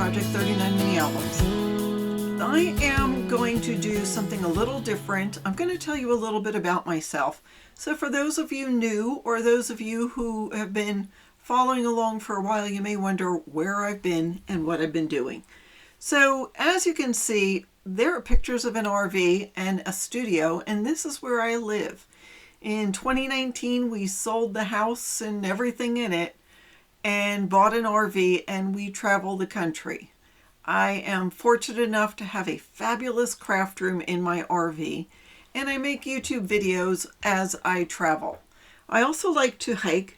Project 39 mini albums. I am going to do something a little different. I'm going to tell you a little bit about myself. So for those of you new, or those of you who have been following along for a while, you may wonder where I've been and what I've been doing. So as you can see, there are pictures of an RV and a studio, and this is where I live. In 2019, we sold the house and everything in it and bought an RV, and we travel the country. I am fortunate enough to have a fabulous craft room in my RV, and I make YouTube videos as I travel. I also like to hike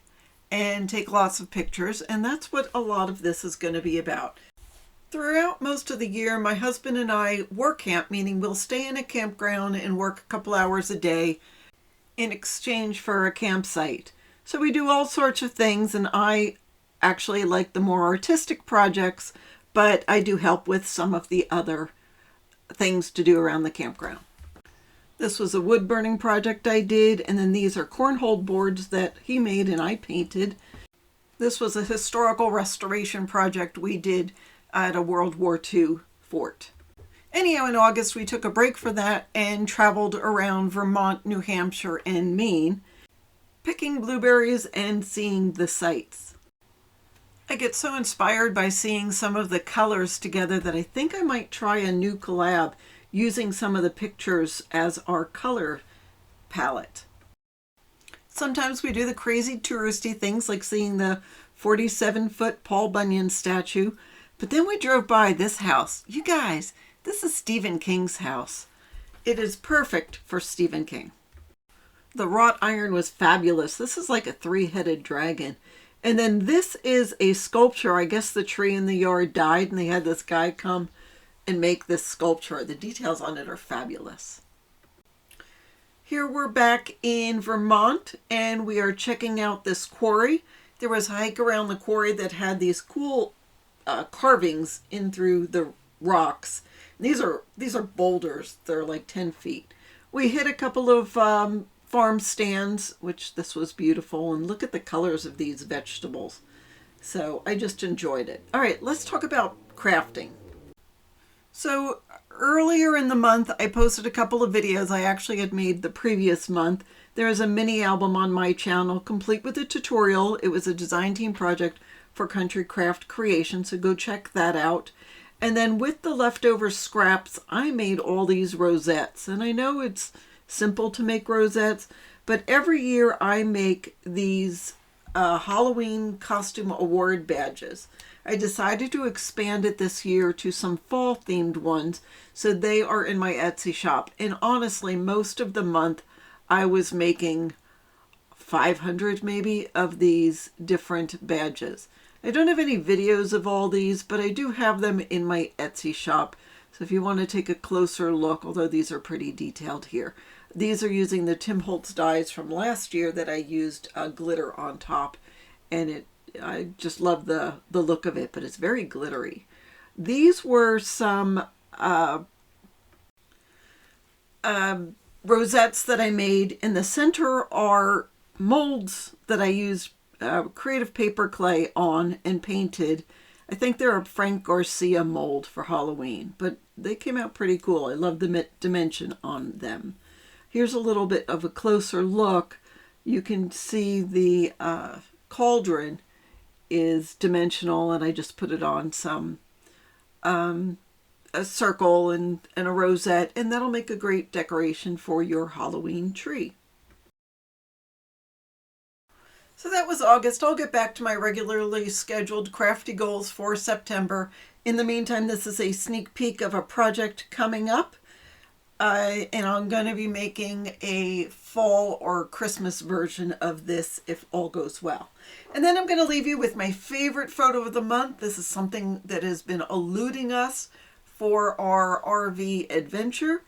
and take lots of pictures, and that's what a lot of this is going to be about. Throughout most of the year, my husband and I work camp, meaning we'll stay in a campground and work a couple hours a day in exchange for a campsite. So we do all sorts of things, and I actually like the more artistic projects, but I do help with some of the other things to do around the campground. This was a wood burning project I did, and then these are cornhole boards that he made and I painted. This was a historical restoration project we did at a World War II fort. Anyhow, in August we took a break for that and traveled around Vermont, New Hampshire, and Maine, picking blueberries and seeing the sights. I get so inspired by seeing some of the colors together that I think I might try a new collab using some of the pictures as our color palette. Sometimes we do the crazy touristy things like seeing the 47-foot Paul Bunyan statue, but then we drove by this house. You guys, this is Stephen King's house. It is perfect for Stephen King. The wrought iron was fabulous. This is like a three-headed dragon. And then this is a sculpture. I guess the tree in the yard died and they had this guy come and make this sculpture. The details on it are fabulous. Here we're back in Vermont and we are checking out this quarry. There was a hike around the quarry that had these cool carvings in through the rocks. These are boulders. They're like 10 feet. We hit a couple of farm stands, which this was beautiful, and look at the colors of these vegetables. So I just enjoyed it. All right, let's talk about crafting. So earlier in the month, I posted a couple of videos I actually had made the previous month. There's a mini album on my channel, complete with a tutorial. It was a design team project for Country Craft Creation, so go check that out. And then with the leftover scraps, I made all these rosettes. And I know it's simple to make rosettes, but every year I make these Halloween costume award badges. I decided to expand it this year to some fall themed ones, so they are in my Etsy shop. And honestly, most of the month I was making 500 maybe of these different badges. I don't have any videos of all these, but I do have them in my Etsy shop. So if you want to take a closer look, although these are pretty detailed here. These are using the Tim Holtz dies from last year that I used glitter on top. And I just love the look of it, but it's very glittery. These were some rosettes that I made. In the center are molds that I used creative paper clay on and painted. I think they're a Frank Garcia mold for Halloween, but they came out pretty cool. I love the dimension on them. Here's a little bit of a closer look. You can see the cauldron is dimensional, and I just put it on some a circle and a rosette, and that'll make a great decoration for your Halloween tree. So that was August. I'll get back to my regularly scheduled crafty goals for September. In the meantime, this is a sneak peek of a project coming up. And I'm going to be making a fall or Christmas version of this if all goes well. And then I'm going to leave you with my favorite photo of the month. This is something that has been eluding us for our RV adventure.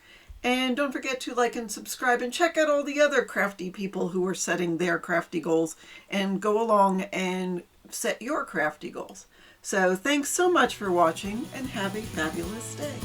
And don't forget to like and subscribe and check out all the other crafty people who are setting their crafty goals, and go along and set your crafty goals. So thanks so much for watching, and have a fabulous day.